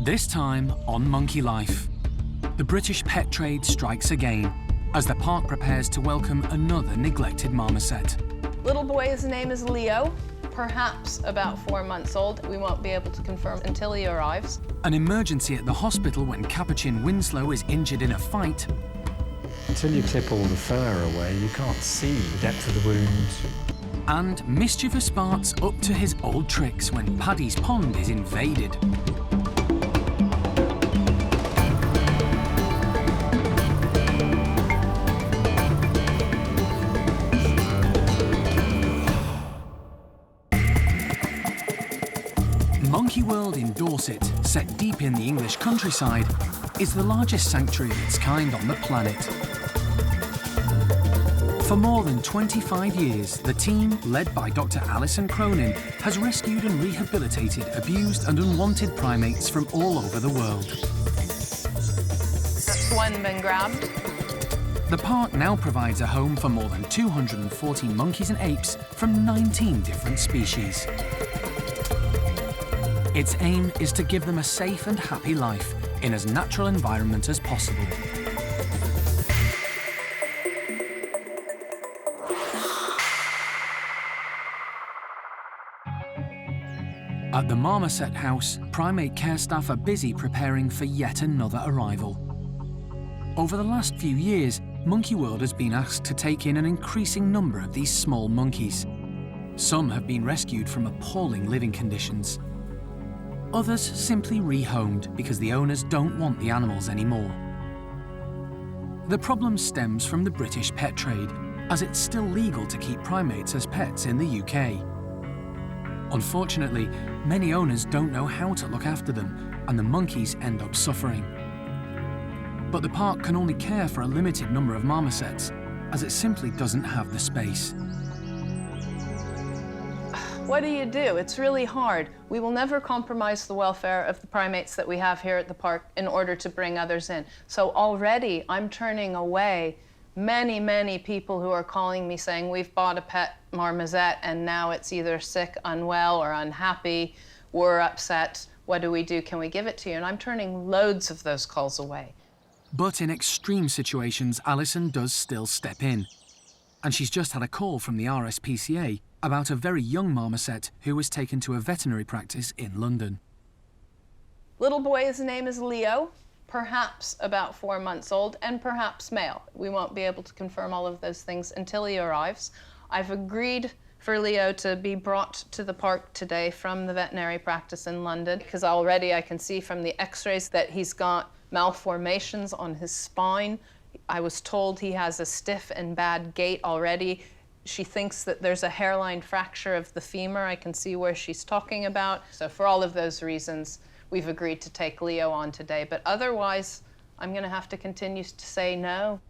This time on Monkey Life, the British pet trade strikes again as the park prepares to welcome another neglected marmoset. Little boy's name is Leo, perhaps about 4 months old. We won't be able to confirm until he arrives. An emergency at the hospital when Capuchin Winslow is injured in a fight. Until you clip all the fur away, you can't see the depth of the wound. And mischievous Bart's up to his old tricks when Paddy's pond is invaded. Monkey World in Dorset, set deep in the English countryside, is the largest sanctuary of its kind on the planet. For more than 25 years, the team, led by Dr. Alison Cronin, has rescued and rehabilitated abused and unwanted primates from all over the world. That's one been grabbed. The park now provides a home for more than 240 monkeys and apes from 19 different species. Its aim is to give them a safe and happy life in as natural environment as possible. At the Marmoset House, primate care staff are busy preparing for yet another arrival. Over the last few years, Monkey World has been asked to take in an increasing number of these small monkeys. Some have been rescued from appalling living conditions. Others simply rehomed because the owners don't want the animals anymore. The problem stems from the British pet trade, as it's still legal to keep primates as pets in the UK. Unfortunately, many owners don't know how to look after them, and the monkeys end up suffering. But the park can only care for a limited number of marmosets, as it simply doesn't have the space. What do you do? It's really hard. We will never compromise the welfare of the primates that we have here at the park in order to bring others in. So already I'm turning away many people who are calling me saying, we've bought a pet marmoset and now it's either sick, unwell, or unhappy. We're upset. What do we do? Can we give it to you? And I'm turning loads of those calls away. But in extreme situations, Alison does still step in. And she's just had a call from the RSPCA about a very young marmoset who was taken to a veterinary practice in London. Little boy's name is Leo, perhaps about 4 months old, and perhaps male. We won't be able to confirm all of those things until he arrives. I've agreed for Leo to be brought to the park today from the veterinary practice in London, because already I can see from the x-rays that he's got malformations on his spine. I was told he has a stiff and bad gait already. She thinks that there's a hairline fracture of the femur. I can see where she's talking about. So for all of those reasons, we've agreed to take Leo on today. But otherwise, I'm going to have to continue to say no.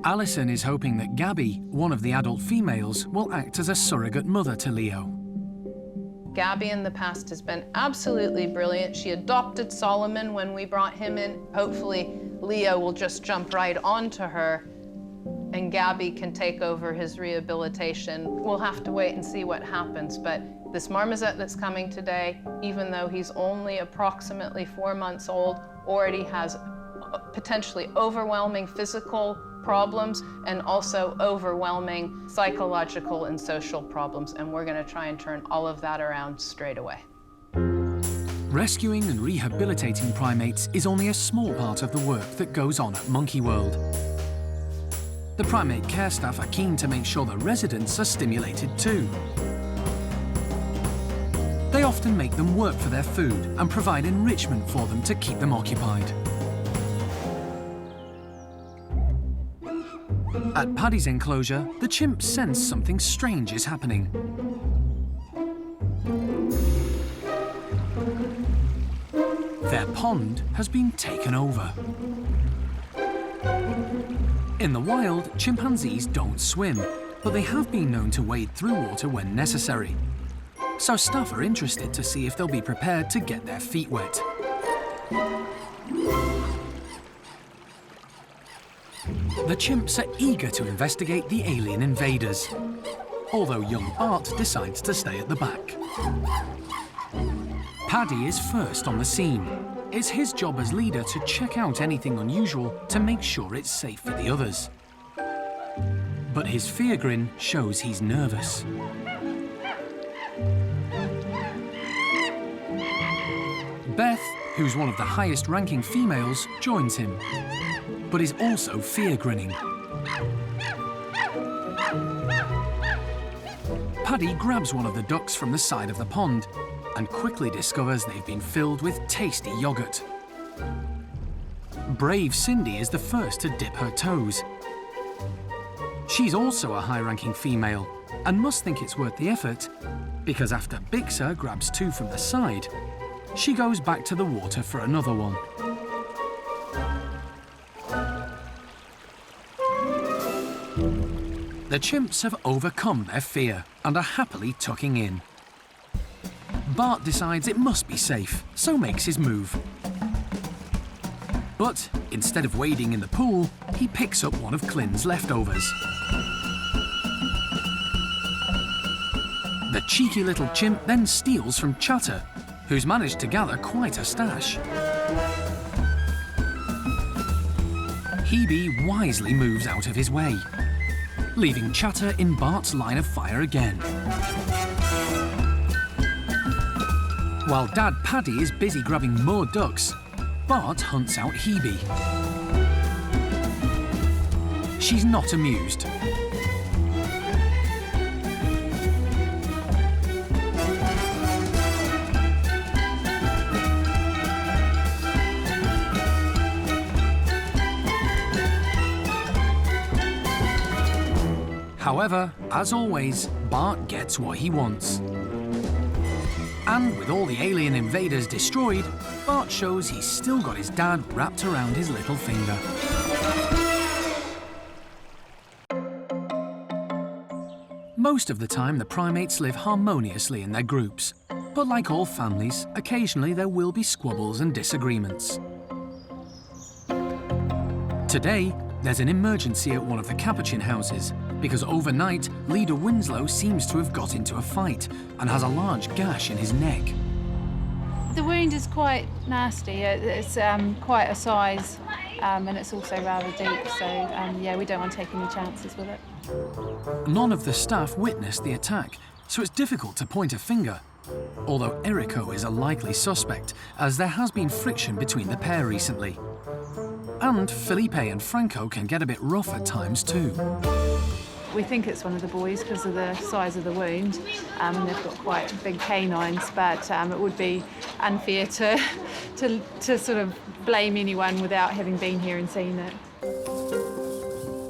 Alison is hoping that Gabby, one of the adult females, will act as a surrogate mother to Leo. Gabby in the past has been absolutely brilliant. She adopted Solomon when we brought him in. Hopefully, Leo will just jump right onto her and Gabby can take over his rehabilitation. We'll have to wait and see what happens, but this marmoset that's coming today, even though he's only approximately 4 months old, already has potentially overwhelming physical problems and also overwhelming psychological and social problems, and we're going to try and turn all of that around straight away. Rescuing and rehabilitating primates is only a small part of the work that goes on at Monkey World. The primate care staff are keen to make sure the residents are stimulated too. They often make them work for their food and provide enrichment for them to keep them occupied. At Paddy's enclosure, the chimps sense something strange is happening. Their pond has been taken over. In the wild, chimpanzees don't swim, but they have been known to wade through water when necessary. So staff are interested to see if they'll be prepared to get their feet wet. The chimps are eager to investigate the alien invaders, although young Bart decides to stay at the back. Paddy is first on the scene. It's his job as leader to check out anything unusual to make sure it's safe for the others. But his fear grin shows he's nervous. Beth, who's one of the highest-ranking females, joins him, but is also fear-grinning. Paddy grabs one of the ducks from the side of the pond and quickly discovers they've been filled with tasty yogurt. Brave Cindy is the first to dip her toes. She's also a high-ranking female and must think it's worth the effort, because after Bixer grabs two from the side, she goes back to the water for another one. The chimps have overcome their fear and are happily tucking in. Bart decides it must be safe, so makes his move. But instead of wading in the pool, he picks up one of Clin's leftovers. The cheeky little chimp then steals from Chatter, who's managed to gather quite a stash. Hebe wisely moves out of his way, leaving Chatter in Bart's line of fire again. While Dad Paddy is busy grabbing more ducks, Bart hunts out Hebe. She's not amused. However, as always, Bart gets what he wants. And with all the alien invaders destroyed, Bart shows he's still got his dad wrapped around his little finger. Most of the time, the primates live harmoniously in their groups. But like all families, occasionally there will be squabbles and disagreements. Today, there's an emergency at one of the Capuchin houses, because overnight, leader Winslow seems to have got into a fight and has a large gash in his neck. The wound is quite nasty. It's quite a size, and it's also rather deep, so yeah, we don't want to take any chances with it. None of the staff witnessed the attack, so it's difficult to point a finger. Although Errico is a likely suspect, as there has been friction between the pair recently. And Felipe and Franco can get a bit rough at times too. We think it's one of the boys because of the size of the wound, and they've got quite big canines, but it would be unfair to sort of blame anyone without having been here and seen it.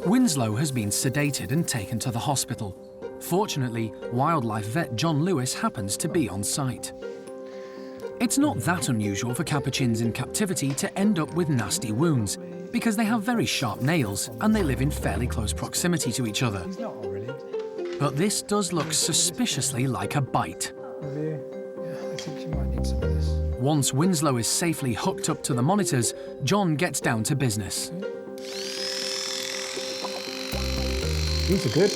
Winslow has been sedated and taken to the hospital. Fortunately, wildlife vet John Lewis happens to be on site. It's not that unusual for capuchins in captivity to end up with nasty wounds, because they have very sharp nails and they live in fairly close proximity to each other. But this does look suspiciously like a bite. Once Winslow is safely hooked up to the monitors, John gets down to business. These are good.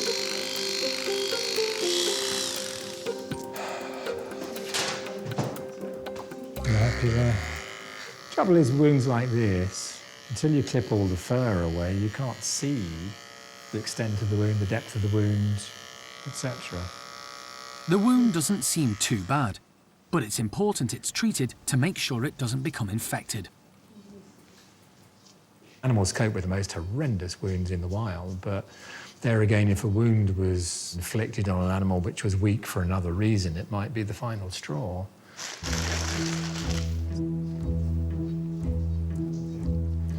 You happy there? Trouble is, wounds like this, until you clip all the fur away, you can't see the extent of the wound, the depth of the wound, etc. The wound doesn't seem too bad, but it's important it's treated to make sure it doesn't become infected. Animals cope with the most horrendous wounds in the wild, but there again, if a wound was inflicted on an animal which was weak for another reason, it might be the final straw.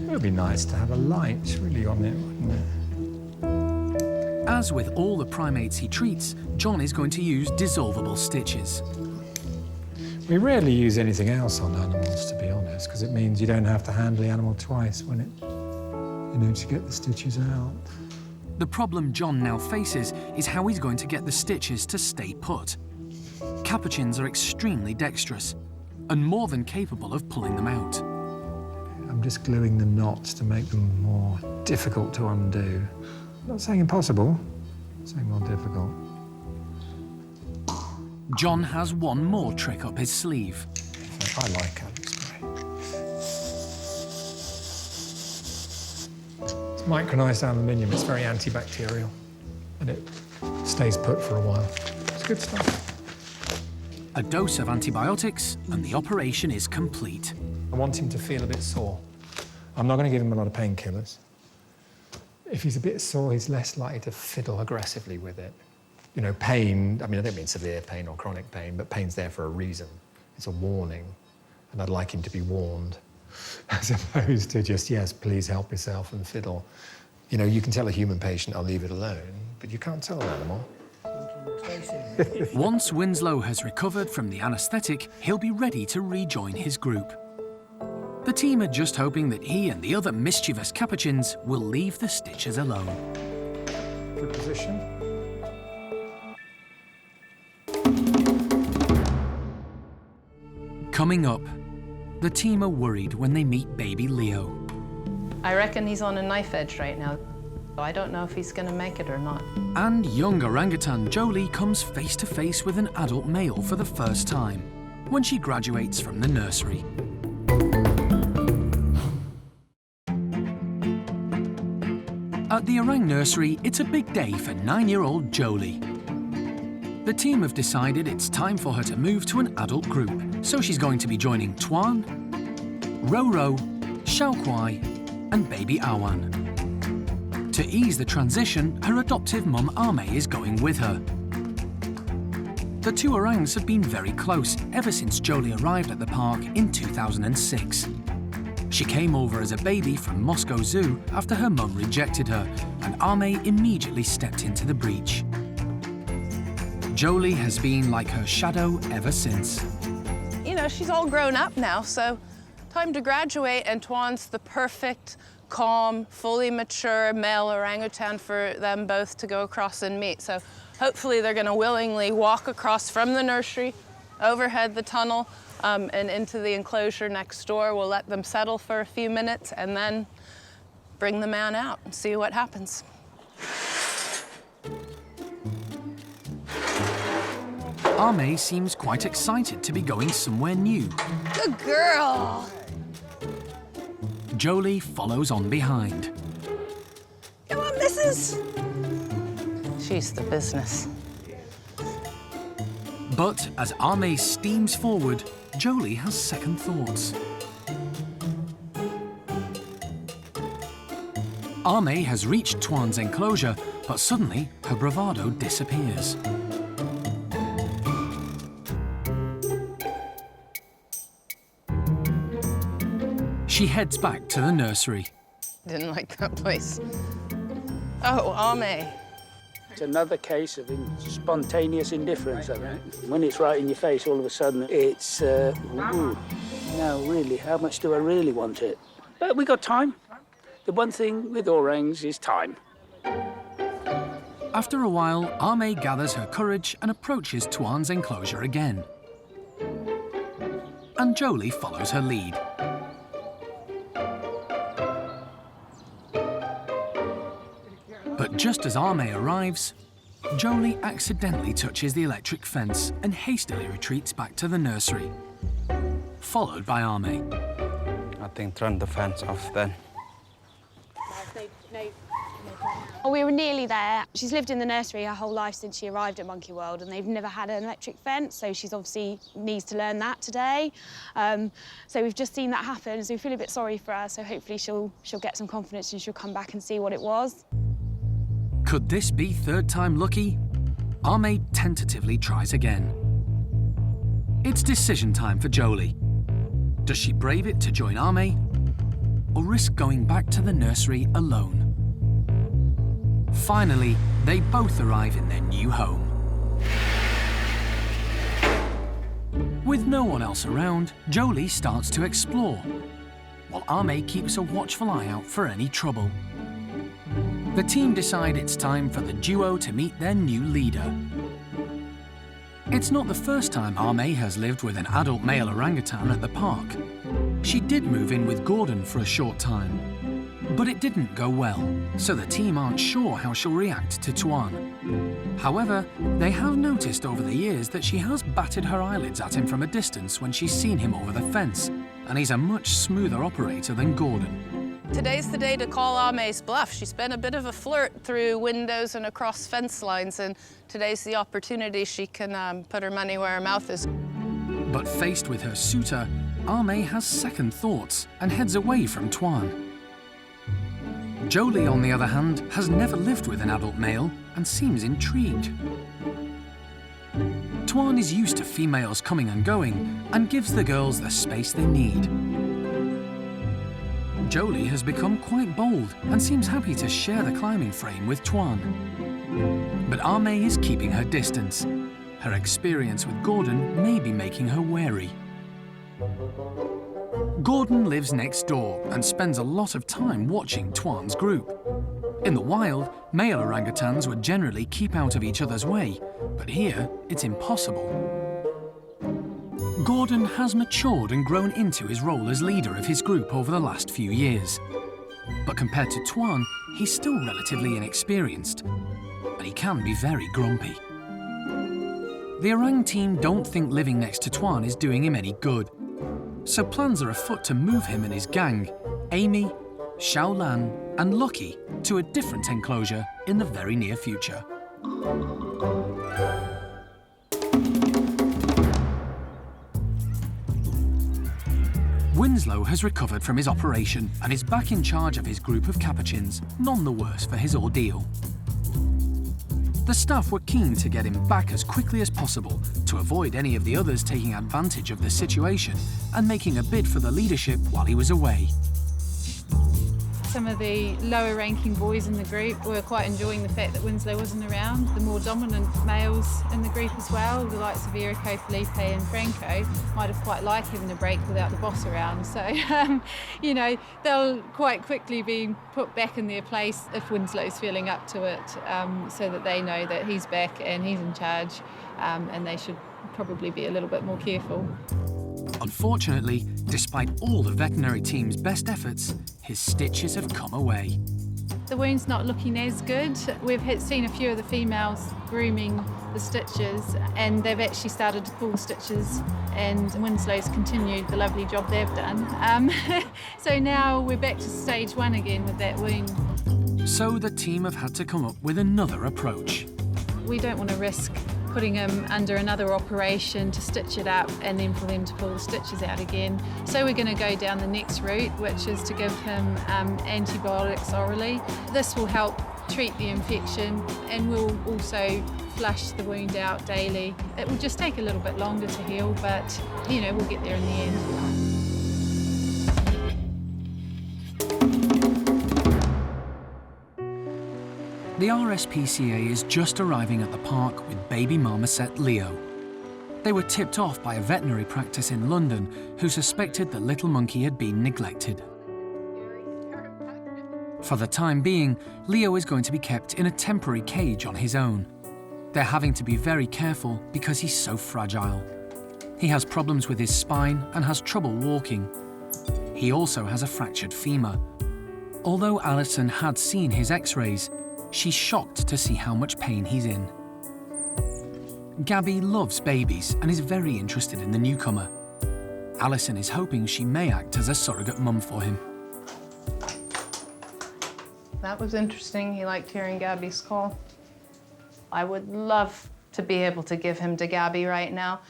It would be nice to have a light really on it, wouldn't it? As with all the primates he treats, John is going to use dissolvable stitches. We rarely use anything else on animals, to be honest, because it means you don't have to handle the animal twice when it, to get the stitches out. The problem John now faces is how he's going to get the stitches to stay put. Capuchins are extremely dexterous and more than capable of pulling them out. I'm just gluing the knots to make them more difficult to undo. I'm not saying impossible, I'm saying more difficult. John has one more trick up his sleeve. I like aloe spray. It's micronized aluminium. It's very antibacterial, and it stays put for a while. It's good stuff. A dose of antibiotics and the operation is complete. I want him to feel a bit sore. I'm not going to give him a lot of painkillers. If he's a bit sore, he's less likely to fiddle aggressively with it. You know, pain, I mean, I don't mean severe pain or chronic pain, but pain's there for a reason. It's a warning, and I'd like him to be warned, as opposed to just, yes, please help yourself and fiddle. You know, you can tell a human patient, I'll leave it alone, but you can't tell an animal. Once Winslow has recovered from the anaesthetic, he'll be ready to rejoin his group. The team are just hoping that he and the other mischievous capuchins will leave the stitches alone. Good position. Coming up, the team are worried when they meet baby Leo. I reckon he's on a knife edge right now. I don't know if he's going to make it or not. And young orangutan Jolie comes face to face with an adult male for the first time when she graduates from the nursery. At the orang nursery, it's a big day for 9-year-old Jolie. The team have decided it's time for her to move to an adult group, so she's going to be joining Tuan, Roro, Xiaokuai, and baby Awan. To ease the transition, her adoptive mum Ame is going with her. The two orangs have been very close ever since Jolie arrived at the park in 2006. She came over as a baby from Moscow Zoo after her mum rejected her, and Ame immediately stepped into the breach. Jolie has been like her shadow ever since. You know, she's all grown up now, so time to graduate, and Tuan's the perfect, calm, fully mature male orangutan for them both to go across and meet. So hopefully they're going to willingly walk across from the nursery, overhead the tunnel, and into the enclosure next door. We'll let them settle for a few minutes and then bring the man out and see what happens. Ame seems quite excited to be going somewhere new. Good girl! Jolie follows on behind. Come on, missus! She's the business. But as Ame steams forward, Jolie has second thoughts. Ame has reached Tuan's enclosure, but suddenly her bravado disappears. She heads back to the nursery. Didn't like that place. Oh, Ame. It's another case of spontaneous indifference, I think. When it's right in your face, all of a sudden, it's, ooh, no, really, how much do I really want it? But we got time. The one thing with orangs is time. After a while, Ame gathers her courage and approaches Tuan's enclosure again. And Jolie follows her lead. But just as Ame arrives, Jolie accidentally touches the electric fence and hastily retreats back to the nursery, followed by Ame. I think turn the fence off then. We were nearly there. She's lived in the nursery her whole life since she arrived at Monkey World, and they've never had an electric fence, so she's obviously needs to learn that today. So we've just seen that happen, so we feel a bit sorry for her, so hopefully she'll get some confidence and she'll come back and see what it was. Could this be third time lucky? Ame tentatively tries again. It's decision time for Jolie. Does she brave it to join Ame, or risk going back to the nursery alone? Finally, they both arrive in their new home. With no one else around, Jolie starts to explore, while Ame keeps a watchful eye out for any trouble. The team decide it's time for the duo to meet their new leader. It's not the first time Ame has lived with an adult male orangutan at the park. She did move in with Gordon for a short time, but it didn't go well, so the team aren't sure how she'll react to Tuan. However, they have noticed over the years that she has batted her eyelids at him from a distance when she's seen him over the fence, and he's a much smoother operator than Gordon. Today's the day to call Ame's bluff. She's been a bit of a flirt through windows and across fence lines, and today's the opportunity she can put her money where her mouth is. But faced with her suitor, Ame has second thoughts and heads away from Tuan. Jolie, on the other hand, has never lived with an adult male and seems intrigued. Tuan is used to females coming and going and gives the girls the space they need. Jolie has become quite bold and seems happy to share the climbing frame with Tuan. But Ame is keeping her distance. Her experience with Gordon may be making her wary. Gordon lives next door and spends a lot of time watching Tuan's group. In the wild, male orangutans would generally keep out of each other's way, but here it's impossible. Gordon has matured and grown into his role as leader of his group over the last few years. But compared to Tuan, he's still relatively inexperienced, and he can be very grumpy. The orang team don't think living next to Tuan is doing him any good, so plans are afoot to move him and his gang, Amy, Xiaolan and Lucky, to a different enclosure in the very near future. Winslow has recovered from his operation and is back in charge of his group of capuchins, none the worse for his ordeal. The staff were keen to get him back as quickly as possible to avoid any of the others taking advantage of the situation and making a bid for the leadership while he was away. Some of the lower ranking boys in the group were quite enjoying the fact that Winslow wasn't around. The more dominant males in the group as well, the likes of Erico, Felipe and Franco, might have quite liked having a break without the boss around. So, you know, they'll quite quickly be put back in their place if Winslow's feeling up to it, so that they know that he's back and he's in charge, and they should probably be a little bit more careful. Unfortunately, despite all the veterinary team's best efforts, his stitches have come away. The wound's not looking as good. We've seen a few of the females grooming the stitches, and they've actually started to pull the stitches, and Winslow's continued the lovely job they've done. So now we're back to stage one again with that wound. So the team have had to come up with another approach. We don't want to risk putting him under another operation to stitch it up and then for them to pull the stitches out again. So we're going to go down the next route, which is to give him antibiotics orally. This will help treat the infection, and we'll also flush the wound out daily. It will just take a little bit longer to heal, but you know, we'll get there in the end. The RSPCA is just arriving at the park with baby marmoset Leo. They were tipped off by a veterinary practice in London who suspected the little monkey had been neglected. For the time being, Leo is going to be kept in a temporary cage on his own. They're having to be very careful because he's so fragile. He has problems with his spine and has trouble walking. He also has a fractured femur. Although Alison had seen his x-rays, she's shocked to see how much pain he's in. Gabby loves babies and is very interested in the newcomer. Alison is hoping she may act as a surrogate mum for him. That was interesting. He liked hearing Gabby's call. I would love to be able to give him to Gabby right now.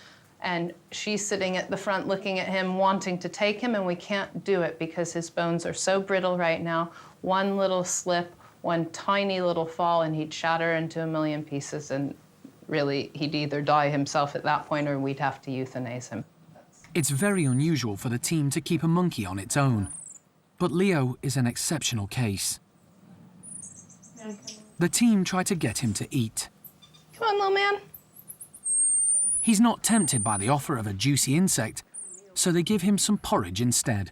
And she's sitting at the front looking at him, wanting to take him, and we can't do it because his bones are so brittle right now. One little slip, one tiny little fall, and he'd shatter into a million pieces, and really, he'd either die himself at that point or we'd have to euthanize him. It's very unusual for the team to keep a monkey on its own, but Leo is an exceptional case. The team try to get him to eat. Come on, little man. He's not tempted by the offer of a juicy insect, so they give him some porridge instead,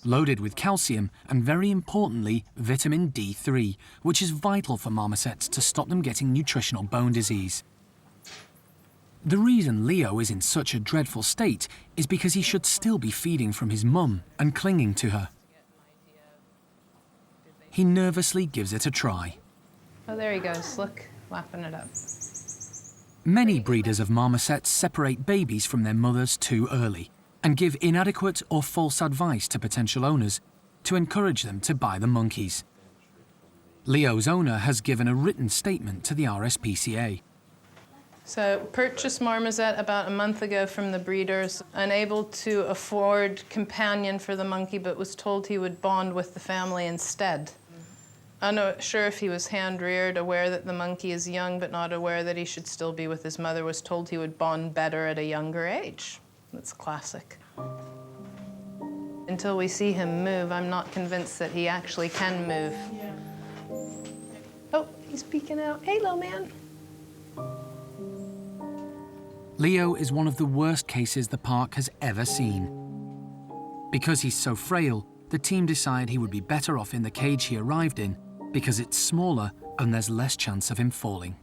loaded with calcium and, very importantly, vitamin D3, which is vital for marmosets to stop them getting nutritional bone disease. The reason Leo is in such a dreadful state is because he should still be feeding from his mum and clinging to her. He nervously gives it a try. Oh, there he goes. Look lapping it up. Many breeders of marmosets separate babies from their mothers too early and give inadequate or false advice to potential owners to encourage them to buy the monkeys. Leo's owner has given a written statement to the RSPCA. So, purchased marmoset about a month ago from the breeders, unable to afford companion for the monkey, but was told he would bond with the family instead. Unsure if he was hand-reared, aware that the monkey is young, but not aware that he should still be with his mother, was told he would bond better at a younger age. That's classic. Until we see him move, I'm not convinced that he actually can move. Yeah. Oh, he's peeking out. Hey, little man. Leo is one of the worst cases the park has ever seen. Because he's so frail, the team decide he would be better off in the cage he arrived in because it's smaller and there's less chance of him falling.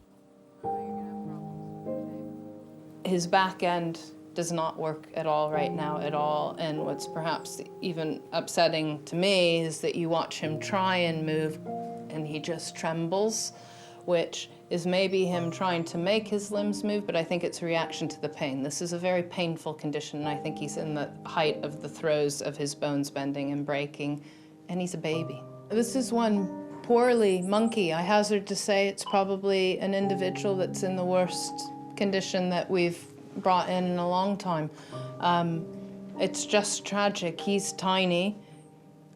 His back end does not work at all right now at all, and what's perhaps even upsetting to me is that you watch him try and move and he just trembles, which is maybe him trying to make his limbs move, but I think it's a reaction to the pain. This is a very painful condition, and I think he's in the height of the throes of his bones bending and breaking, and he's a baby. This is one poorly monkey. I hazard to say it's probably an individual that's in the worst condition that we've brought in a long time. It's just tragic. He's tiny.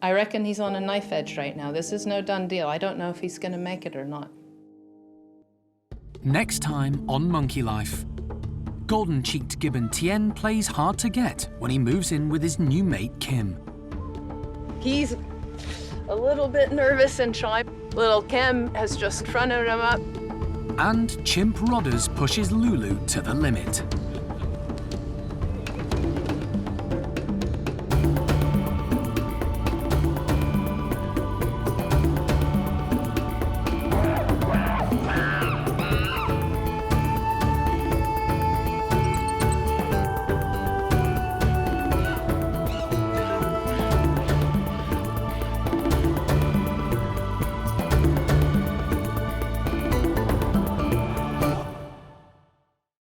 I reckon he's on a knife edge right now. This is no done deal. I don't know if he's gonna make it or not. Next time on Monkey Life, golden-cheeked gibbon Tien plays hard to get when he moves in with his new mate, Kim. He's a little bit nervous and shy. Little Kim has just fronted him up. And Chimp Rodders pushes Lulu to the limit.